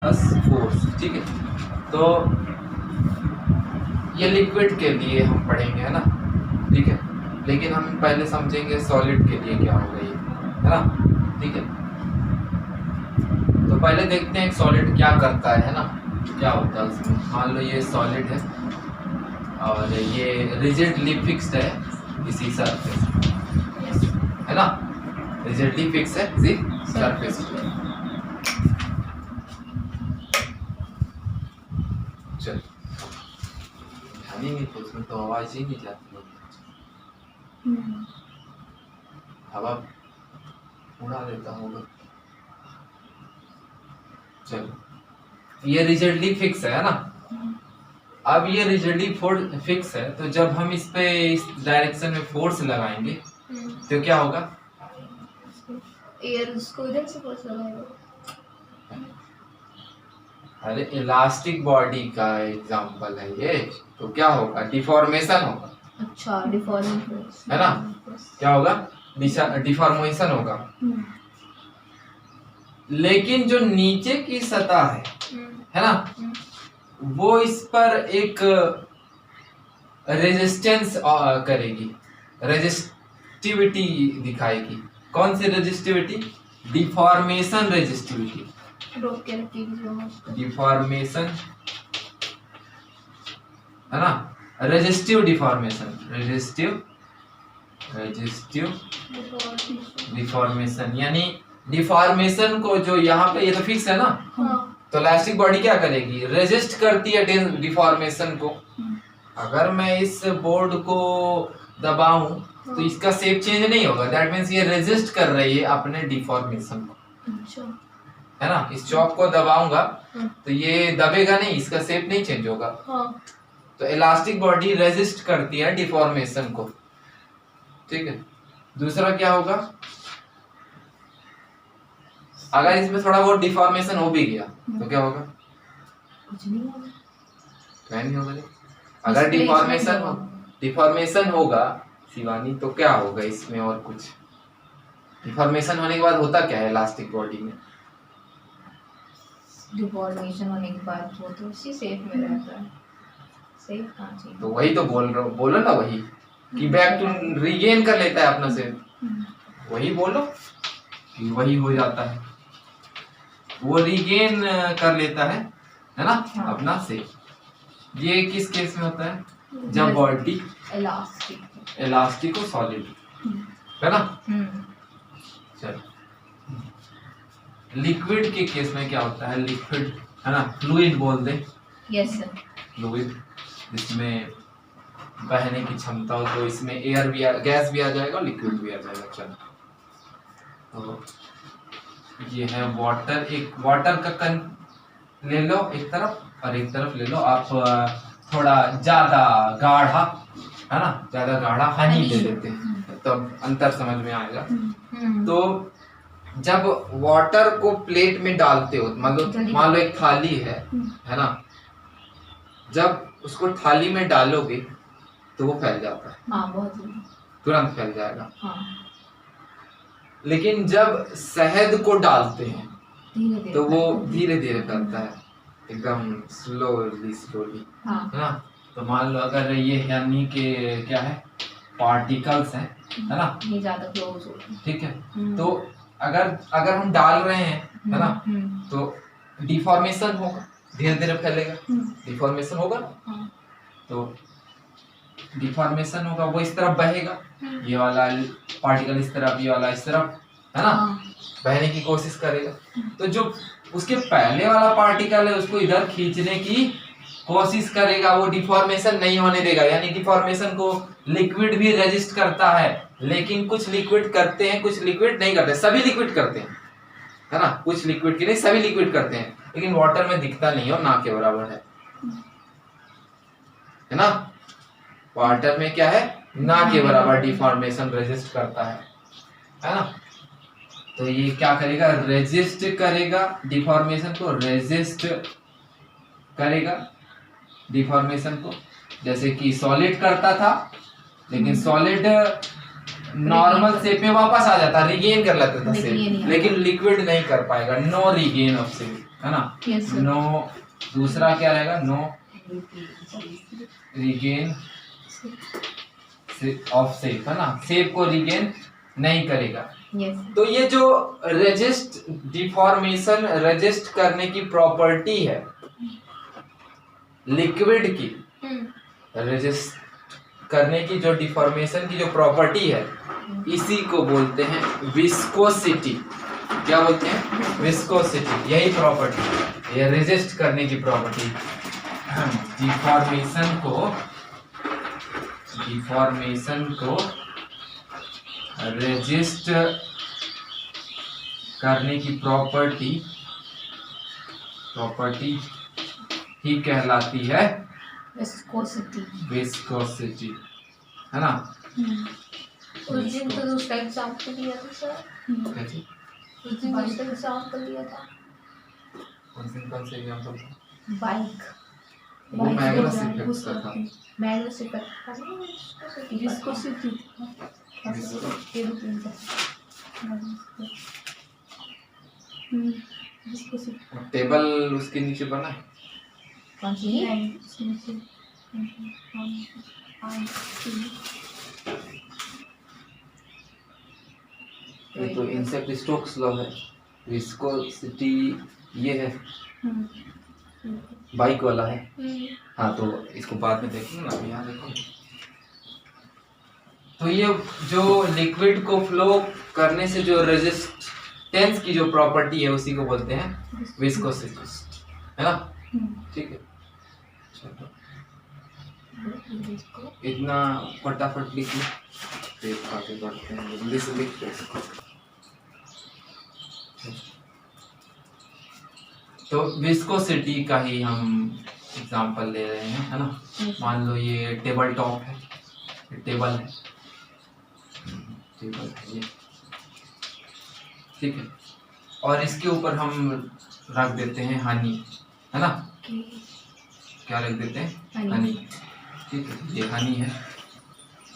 Plus force, ठीक है। तो ये लिक्विड के लिए हम पढ़ेंगे, है ना, ठीक है। लेकिन हम पहले समझेंगे सॉलिड के लिए क्या होगा ये, है ना, ठीक है। तो पहले देखते हैं एक सॉलिड क्या करता है ना, क्या होता है उसमें। मान लो ये सॉलिड है और ये रिजिडली फिक्स्ड है इसी सरफेस, है ना, रिजिडली फिक्स है इसी सरफेस पे। चल ध्यान ही नहीं, तो उसमें तो आवाज ही नहीं जाती होगी, हवा उड़ा देता होगा। चलो ये रिजिडली फिक्स है ना। अब ये रिजिडली फिक्स है, तो जब हम इस पे इस डायरेक्शन में फोर्स लगाएंगे तो क्या होगा, एयर उसको इधर से फोर्स लगाएगा। अरे इलास्टिक बॉडी का एग्जांपल है ये, तो क्या होगा, डिफॉर्मेशन होगा। अच्छा, डिफॉर्मेशन है ना, क्या होगा, डिफॉर्मेशन होगा। लेकिन जो नीचे की सतह है ना, वो इस पर एक रेजिस्टेंस करेगी, रेजिस्टिविटी दिखाएगी। कौन सी रेजिस्टिविटी, डिफॉर्मेशन रेजिस्टिविटी, रोक के रखिए डिफॉर्मेशन, है ना, रेजिस्टिव डिफॉर्मेशन, रेजिस्टिव डिफॉर्मेशन। यानी डिफॉर्मेशन को जो यहाँ पे, ये तो फिक्स है ना, तो इलास्टिक बॉडी क्या करेगी, रेजिस्ट करती है डिफॉर्मेशन को। अगर मैं इस बोर्ड को दबाऊं तो इसका शेप चेंज नहीं होगा, दैट मींस ये रेजिस्ट कर रही है अपने डिफॉर्मेशन को। अच्छा, है ना, इस चॉक को दबाऊंगा तो ये दबेगा नहीं, इसका शेप नहीं चेंज होगा। तो इलास्टिक बॉडी रेजिस्ट करती है डिफॉर्मेशन को, ठीक है। दूसरा क्या होगा, अगर इसमें थोड़ा बहुत डिफॉर्मेशन हो भी गया तो क्या होगा, कुछ नहीं होगा, क्या नहीं होगा। अगर डिफॉर्मेशन होगा शिवानी, तो क्या होगा इसमें, और कुछ डिफॉर्मेशन होने के बाद होता क्या है इलास्टिक बॉडी में, डिफॉर्मेशन होने के बाद वो तो उसी शेप में रहता है, शेप कहाँ चाहिए। तो वही तो बोल रहा हूँ, बोलो ना वही कि बैक टू रीगेन कर लेता है अपना शेप, वही बोलो कि वही हो जाता है, वो रीगेन कर लेता है ना, अपना शेप। ये किस केस में होता है, जब बॉडी इलास्टिक और सॉलिड, है ना। चलो लिक्विड के केस में क्या होता है, लिक्विड, है ना, फ्लूइड बोल दे। यस सर, फ्लूइड जिसमें बहने की क्षमता हो, तो इसमें एयर भी गैस भी आ जाएगा, लिक्विड भी आ जाएगा। चलो तो ये है वाटर, एक वाटर का कन ले लो एक तरफ, और एक तरफ ले लो आप थोड़ा ज्यादा गाढ़ा, है ना, ज्यादा गाढ़ा हनी ले लेते हैं, तो अंतर समझ में आएगा। तो जब वाटर को प्लेट में डालते हो, मान लो एक थाली है ना, जब उसको थाली में डालोगे तो वो फैल जाता है, बहुत तुरंत फैल जाएगा। लेकिन जब शहद को डालते हैं तो वो धीरे धीरे फैलता है, एकदम स्लोली, है ना। तो मान लो अगर ये यानी के क्या है, पार्टिकल्स हैं, है ना, ये ज्यादा क्लोज हो, ठीक है। तो अगर हम डाल रहे हैं, है ना, तो डिफॉर्मेशन होगा, धीरे धीरे फैलेगा, डिफॉर्मेशन होगा, तो डिफॉर्मेशन होगा, वो इस तरफ बहेगा, ये वाला पार्टिकल इस तरफ, ये वाला इस तरफ, है ना, बहने की कोशिश करेगा। तो जो उसके पहले वाला पार्टिकल है उसको इधर खींचने की कोशिश करेगा, वो डिफॉर्मेशन नहीं होने देगा। यानी डिफॉर्मेशन को लिक्विड भी रेजिस्ट करता है, लेकिन कुछ लिक्विड करते हैं, कुछ लिक्विड नहीं करते, सभी लिक्विड करते हैं, है ना, कुछ लिक्विड के लिए सभी लिक्विड करते हैं, लेकिन वाटर में दिखता नहीं हो, ना के बराबर है ना। वाटर में क्या है, ना के बराबर डिफॉर्मेशन रेजिस्ट करता है ना। तो ये क्या करेगा, रेजिस्ट करेगा डिफॉर्मेशन को, रेजिस्ट करेगा डिफॉर्मेशन को, जैसे कि सॉलिड करता था, लेकिन सॉलिड नॉर्मल शेप में वापस आ जाता, रिगेन कर लेता था शेप, लेकिन लिक्विड नहीं कर पाएगा, नो रिगेन ऑफ शेप, है ना। Yes, sir. नो, दूसरा क्या रहेगा, नो रिगेन ऑफ शेप, है ना, शेप को रिगेन नहीं करेगा। Yes. तो ये जो रेजिस्ट डिफॉर्मेशन रेजिस्ट करने की प्रॉपर्टी है लिक्विड की, रेजिस्ट करने की जो डिफॉर्मेशन की जो प्रॉपर्टी है, इसी को बोलते हैं विस्कोसिटी। क्या बोलते हैं, विस्कोसिटी। यही प्रॉपर्टी है, ये रेजिस्ट करने की प्रॉपर्टी। डिफॉर्मेशन को रेजिस्ट करने की प्रॉपर्टी ही कहलाती है विस्कोसिटी, है ना। उस दिन तो उसका एग्जाम्पल दिया था सर, कैसे? उस दिन उसका एग्जाम्पल दिया था, कौन से एग्जाम्पल था? बाइक, वो मैग्नेस इफेक्ट का था। मैग्नेस इफेक्ट का विस्कोसिटी टेबल उसके नीचे बना है। कौन सी? ये तो इंसेक्ट स्टोक्स लॉ है। विस्कोसिटी ये है, बाइक वाला है। हाँ, तो इसको बाद में देखेंगे ना, अभी यहाँ देखो। तो ये जो लिक्विड को फ्लो करने से जो रेजिस्टेंस की जो प्रॉपर्टी है, उसी को बोलते हैं विस्कोसिटी, है ना। ठीक है, चलो इतना फटाफट लिख लो, फिर आगे बढ़ते हैं। जल्दी से लिख लो इसको। तो विस्कोसिटी का ही हम एग्जांपल ले रहे हैं, है ना। मान लो ये टेबल टॉप है, ये टेबल है, ये, ठीक है। और इसके ऊपर हम रख देते हैं हनी, है ना। क्या रख देते हैं, हनी, ठीक है। ये हनी है,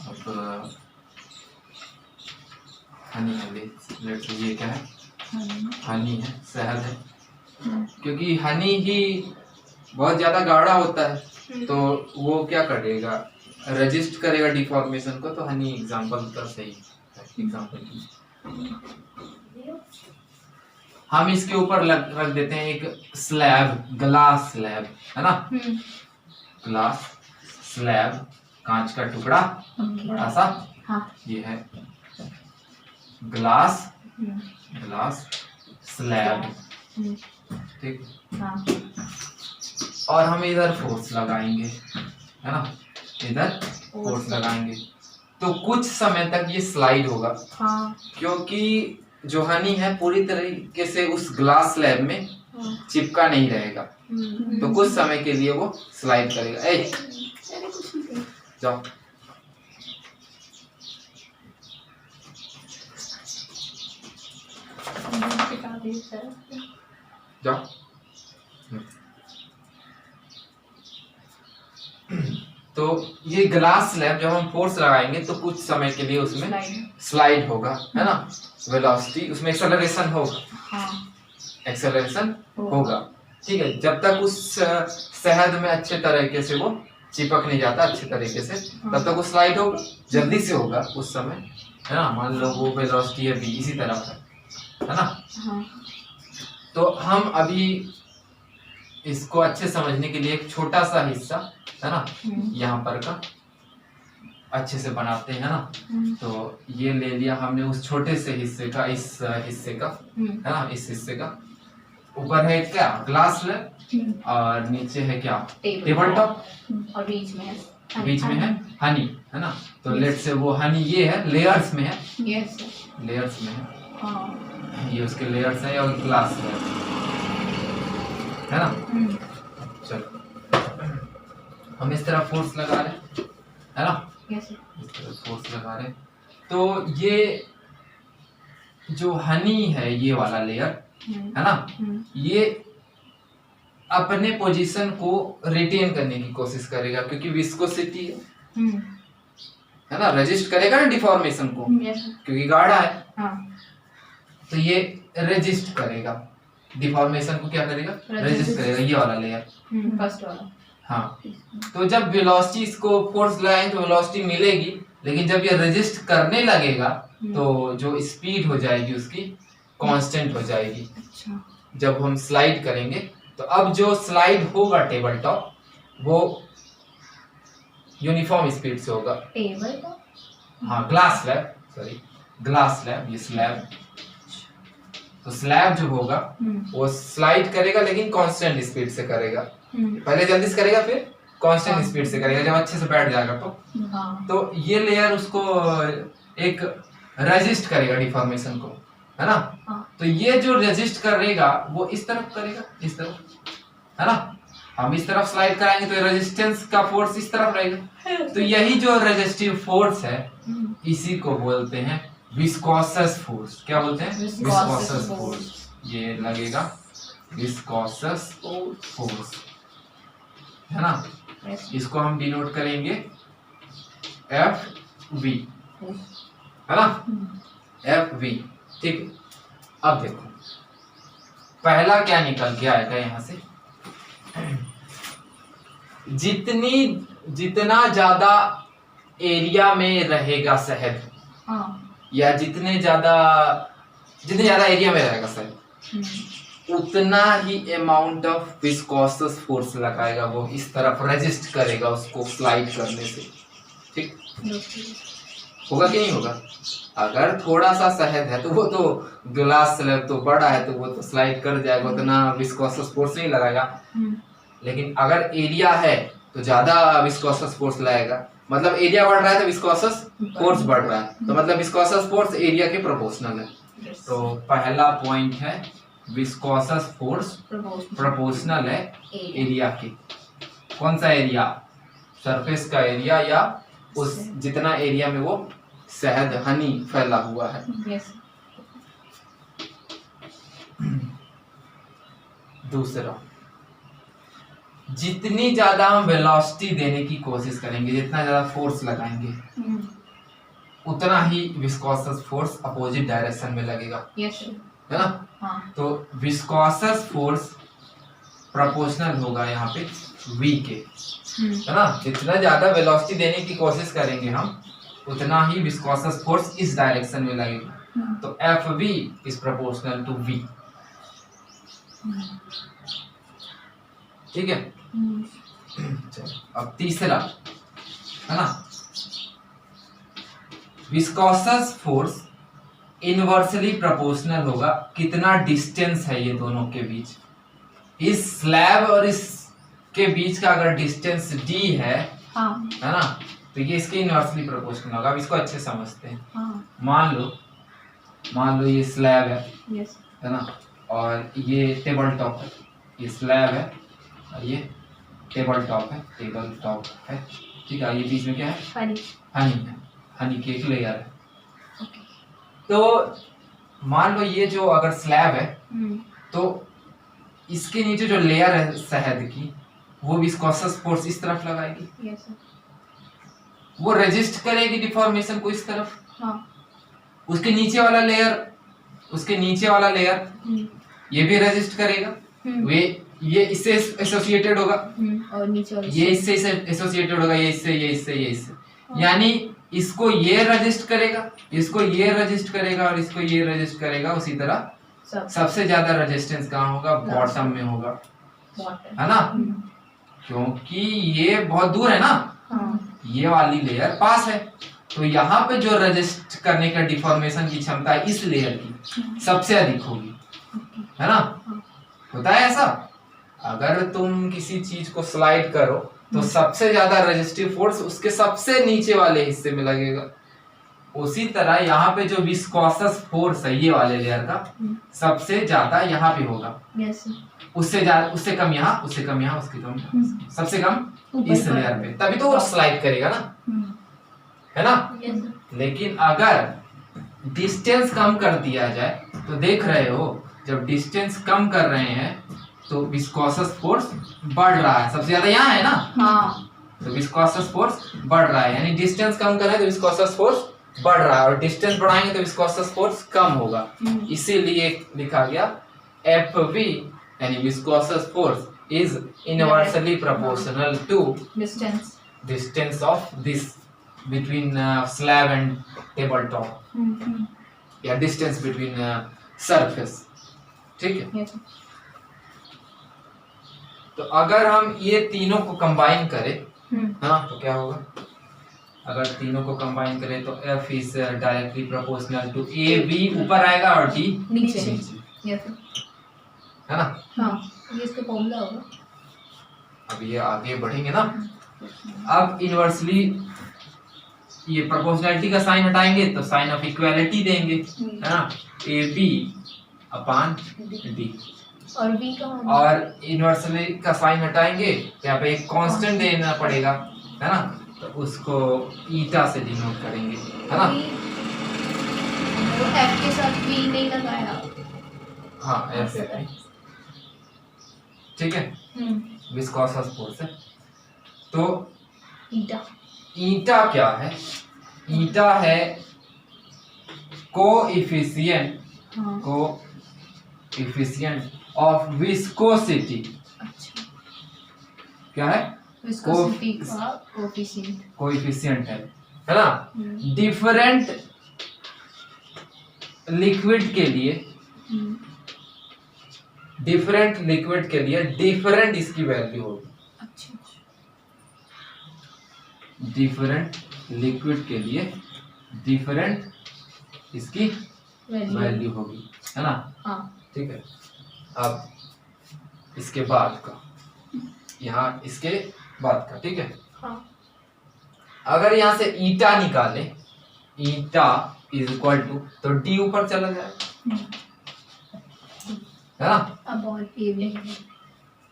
अब हनी है, लेट्स से ये क्या है, हनी है, शहद है। क्योंकि हनी ही बहुत ज्यादा गाढ़ा होता है, तो वो क्या करेगा, रेजिस्ट करेगा डिफॉर्मेशन को। तो हनी एग्जांपल का सही एग्जांपल। हम इसके ऊपर रख देते हैं एक स्लैब, ग्लास स्लैब, है ना। ग्लास स्लैब, कांच का टुकड़ा बड़ा सा। हाँ। ये है ग्लास स्लैब, ठीक। हाँ। और हम इधर फोर्स लगाएंगे, है ना, इधर फोर्स लगाएंगे तो कुछ समय तक ये स्लाइड होगा। हाँ। क्योंकि जो हनी है पूरी तरीके से उस ग्लास स्लैब में चिपका नहीं रहेगा, तो कुछ समय के लिए वो स्लाइड करेगा। जाओ, जाओ। तो ये ग्लास स्लैब जब हम फोर्स लगाएंगे तो कुछ समय के लिए उसमें स्लाइड होगा, है ना। वेलोसिटी उसमें एक्सेलरेशन होगा। हाँ। एक्सेलरेशन होगा, ठीक है। जब तक उस शहद में अच्छे तरीके से वो चिपक नहीं जाता अच्छे तरीके से, तब तक वो स्लाइड होगा, जल्दी से होगा उस समय, है ना। मान लो वो वेलोसिटी है v, इसी तरह है ना। हाँ। तो हम अभी इसको अच्छे समझने के लिए एक छोटा सा हिस्सा, है ना, यहाँ पर का अच्छे से बनाते हैं ना। तो ये ले लिया हमने उस छोटे से हिस्से का, इस हिस्से का, है ना, इस हिस्से का। ऊपर है क्या, ग्लास स्लैब, और नीचे है क्या, टेबल टॉप, और बीच में है हनी, है ना। तो लेट से वो हनी ये है, लेयर्स में है। यस, लेयर्स में है। हाँ। ये उसके लेयर्स है, और ग्लास है ना। चलो हम इस तरह फोर्स लगा रहे हैं, है ना। इस तरह फोर्स लगा रहे हैं, तो ये जो हनी है, ये वाला लेयर, है ना, ये अपने पोजीशन को रिटेन करने की कोशिश करेगा, क्योंकि विस्कोसिटी है ना, रेजिस्ट करेगा ना डिफॉर्मेशन को, क्योंकि गाढ़ा है। हाँ। तो ये रेजिस्ट करेगा, डिफॉर्मेशन को क्या करेगा, रेजिस्ट करेगा, ये वाला लेयर, फर्स्ट वाला। हाँ, तो जब वेलोसिटी इसको फोर्स लगाएंगे तो वेलोसिटी मिलेगी, लेकिन जब ये रेजिस्ट करने लगेगा तो जो स्पीड हो जाएगी उसकी कांस्टेंट हो जाएगी। अच्छा। जब हम स्लाइड करेंगे तो अब जो स्लाइड होगा टेबल टॉप वो यूनिफॉर्म स्पीड से होगा। टेबल टॉप, हाँ, glass slab, sorry glass slab, ये स्लैब, तो स्लैब जो होगा वो स्लाइड करेगा लेकिन कांस्टेंट स्पीड से करेगा। पहले जल्दी से करेगा फिर कांस्टेंट स्पीड से करेगा, जब अच्छे से बैठ जाएगा तो ये लेयर उसको एक रेजिस्ट करेगा डिफॉर्मेशन को, है ना। तो ये जो रेजिस्ट करेगा वो इस तरफ करेगा, इस तरफ, है ना। हम इस तरफ स्लाइड कराएंगे तो रेजिस्टेंस का फोर्स इस तरफ रहेगा। तो यही जो रेजिस्टिव फोर्स है इसी को बोलते हैं विस्कोसस फोर्स। क्या बोलते हैं? विस्कोसस फोर्स। ये लगेगा विस्कोसस फोर्स, है ना। इसको हम डिनोट करेंगे एफ वी, है ना, एफ वी। ठीक, अब देखो पहला क्या निकल के आएगा यहाँ से, जितना ज्यादा एरिया में रहेगा शहद, या जितने ज्यादा एरिया में रहेगा शहद, उतना ही अमाउंट ऑफ विस्कोसस फोर्स लगाएगा वो इस तरफ, रेजिस्ट करेगा उसको स्लाइड करने से। ठीक, होगा कि नहीं होगा? अगर थोड़ा सा शहद है तो वो तो ग्लास स्लैब तो बड़ा है तो वो तो स्लाइड कर जाएगा, उतना विस्कोसस फोर्स नहीं लगाएगा। लेकिन अगर एरिया है तो ज्यादा विस्कोसस फोर्स लगाएगा, मतलब एरिया बढ़ रहा है तो विस्कोसस फोर्स बढ़ रहा है, तो मतलब विस्कोसस फोर्स एरिया के प्रोपोर्शनल है। तो पहला पॉइंट है विस्कोसस फोर्स प्रोपोर्शनल है एरिया के। कौन सा एरिया? सरफेस का एरिया, या उस जितना एरिया में वो शहद हनी फैला हुआ है। दूसरा, जितनी ज्यादा हम वेलोसिटी देने की कोशिश करेंगे, जितना ज्यादा फोर्स लगाएंगे, उतना ही विस्कोसस फोर्स अपोजिट डायरेक्शन में लगेगा, है ना। हाँ। तो विस्कोसस फोर्स प्रोपोर्शनल होगा यहाँ पे v के, है ना। जितना ज्यादा वेलोसिटी देने की कोशिश करेंगे हम, उतना ही विस्कोसस फोर्स इस डायरेक्शन में लगेगा। तो F V is proportional to v। ठीक है। चलो अब तीसरा, है ना, विस्कोसस फोर्स इनवर्सली प्रोपोर्शनल होगा कितना डिस्टेंस है ये दोनों के बीच। इस स्लैब और इस के बीच का अगर डिस्टेंस d है, हाँ, है ना, तो ये इसके इनवर्सली प्रोपोर्शनल होगा। अब इसको अच्छे समझते हैं। हाँ। मान लो ये स्लैब है, है ना, और ये टेबल टॉप है। ये स्लैब है और ये टेबल टॉप है। ठीक है। ये बीच में क्या है? हनी है, हनी की एक लेयर है। तो मान लो ये जो अगर स्लैब है तो इसके नीचे जो लेयर है शहद की, वो विस्कोसस फोर्स इस तरफ लगाएगी। वो रेजिस्ट करेगी डिफॉर्मेशन को इस तरफ। हाँ। उसके नीचे वाला लेयर ये भी रेजिस्ट करेगा। ये इससे एसोसिएटेड होगा, और नीचे वाला ये इससे एसोसिएटेड होगा, ये इससे। यानी इसको ये रेजिस्ट करेगा, इसको ये रेजिस्ट करेगा, और इसको ये रेजिस्ट करेगा। उसी तरह सबसे ज्यादा रेजिस्टेंस कहाँ होगा? बॉटम में होगा, है ना, क्योंकि ये बहुत दूर है ना। हाँ। ये वाली लेयर पास है, तो यहाँ पे जो रेजिस्ट करने का डिफॉर्मेशन की क्षमता है इस लेयर की सबसे अधिक होगी, है ना। होता है ऐसा, अगर तुम किसी चीज को स्लाइड करो तो सबसे ज्यादा रेजिस्टिव फोर्स उसके सबसे नीचे वाले हिस्से में लगेगा। उसी तरह यहाँ पे जो विस्कोसस फोर्स है ये वाले लेयर का सबसे ज्यादा यहाँ पे होगा। उससे कम यहाँ, उससे कम यहाँ, उससे कम यहाँ, सबसे कम इस लेयर पे, तभी तो वो स्लाइड करेगा ना, है ना। लेकिन अगर डिस्टेंस कम कर दिया जाए तो देख रहे हो, जब डिस्टेंस कम कर रहे हैं तो विस्कोसस फोर्स बढ़ रहा है, सबसे ज्यादा यहाँ है ना। हाँ। तो विस्कोसस फोर्स बढ़ रहा है, यानी डिस्टेंस कम कर रहे हैं तो विस्कोसस फोर्स बढ़ रहा है, और डिस्टेंस बढ़ाएंगे तो विस्कोसस फोर्स कम होगा। इसीलिए लिखा गया FV यानी viscous force is inversely proportional to distance of this between slab and tabletop या distance between surface. ठीक है. Yes. तो अगर हम ये तीनों को कंबाइन करें हाँ तो क्या होगा? अगर तीनों को कंबाइन करें तो F is directly proportional to AB ऊपर आएगा और D नीचे. Yes. है ना? हाँ ये इसका फॉर्मूला होगा. अब ये आगे बढ़ेंगे ना. अब इनवर्सली ये प्रोपोर्शनैलिटी का साइन हटाएंगे तो साइन ऑफ इक्वालिटी देंगे है ना. AB अपॉन D और B का और इनवर्सली का साइन हटाएंगे यहाँ पे एक कांस्टेंट देना पड़ेगा है ना. तो उसको ईटा से डिनोट करेंगे है ना. तो F के साथ B नहीं लगाया. हाँ F से ठीक है. विस्कोस फोर्स है. तो ईटा क्या है? ईटा है कोएफिशिएंट ऑफ विस्कोसिटी. अच्छा. क्या है? विस्कोसिटी का कोएफिशिएंट है ना. डिफरेंट लिक्विड के लिए डिफरेंट इसकी वैल्यू होगी. अच्छा. डिफरेंट लिक्विड के लिए डिफरेंट इसकी वैल्यू होगी है ना. हाँ. ठीक है. अब इसके बाद का यहाँ इसके बाद का ठीक है. हाँ. अगर यहाँ से ईटा निकाले ईटा इज इक्वल टू तो डी ऊपर चला जाए है ना.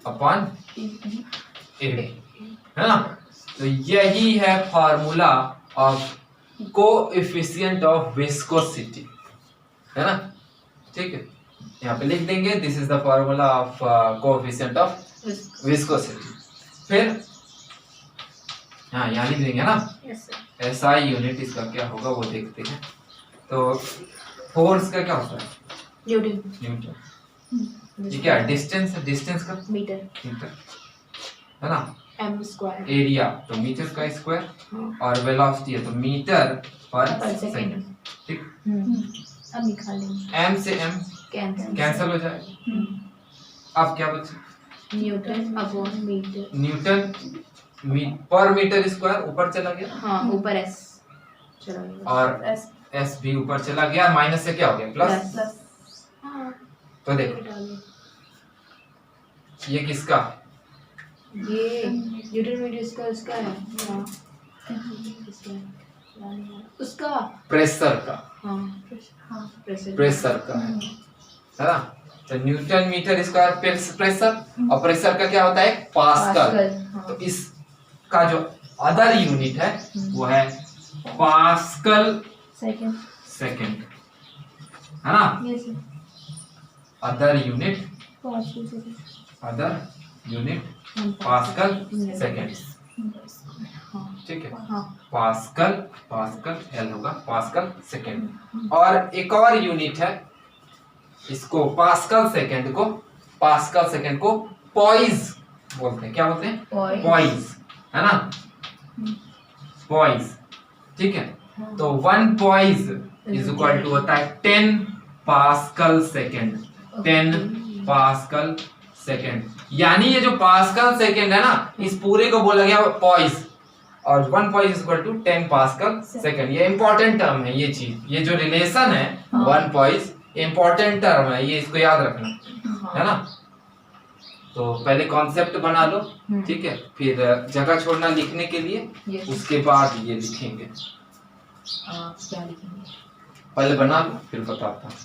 अपॉन ए है ना. तो यही है formula of coefficient of viscosity है ना. ठीक है. यहाँ पे लिख देंगे this is the formula of coefficient of viscosity. फिर हाँ यहाँ लिख देंगे ना. एसआई यूनिट इसका क्या होगा वो देखते हैं. तो फोर्स का क्या होता है? न्यूटन. ये क्या है? डिस्टेंस का मीटर है ना. m square. एरिया तो मीटर का स्क्वायर और वेलोसिटी है तो मीटर पर सेकंड. ठीक. अब निकालेंगे. m से m कैंसिल हो जाएगा. अब क्या बचे? Newton upon metre. न्यूटन पर मीटर स्क्वायर ऊपर चला गया. हाँ ऊपर s चला गया और s भी ऊपर चला गया. माइनस से क्या हो गया? प्लस. तो देखो ये किसका? ये न्यूटन मीटर इसका उसका है. उसका प्रेशर का. हाँ प्रेशर का है ना. तो न्यूटन मीटर स्क्वायर प्रेशर और प्रेशर का क्या होता है? पास्कल. हाँ. तो इसका जो अदर यूनिट है वो है पास्कल सेकंड है ना. Other unit pascal second. ठीक है. पास्कल एल होगा पास्कल सेकंड. और एक और यूनिट है इसको पास्कल सेकंड को पॉइज बोलते हैं. क्या बोलते हैं? पॉइज है ना. पॉइज. ठीक है. तो 1 पॉइज इज इक्वल टू होता है 10 पास्कल सेकंड. 10 pascal second. यानी ये जो पास्कल सेकंड है ना इस पूरे को बोला गया पॉइज और 1 poise is equal to 10 pascal second. ये इंपॉर्टेंट टर्म है. ये चीज ये जो रिलेशन है 1 पॉइज इंपॉर्टेंट टर्म है. ये इसको याद रखना है ना. तो पहले कॉन्सेप्ट बना लो. ठीक है. फिर जगह छोड़ना लिखने के लिए. उसके बाद ये लिखेंगे. क्या लिखेंगे? पहले बना लो फिर बताता हूँ.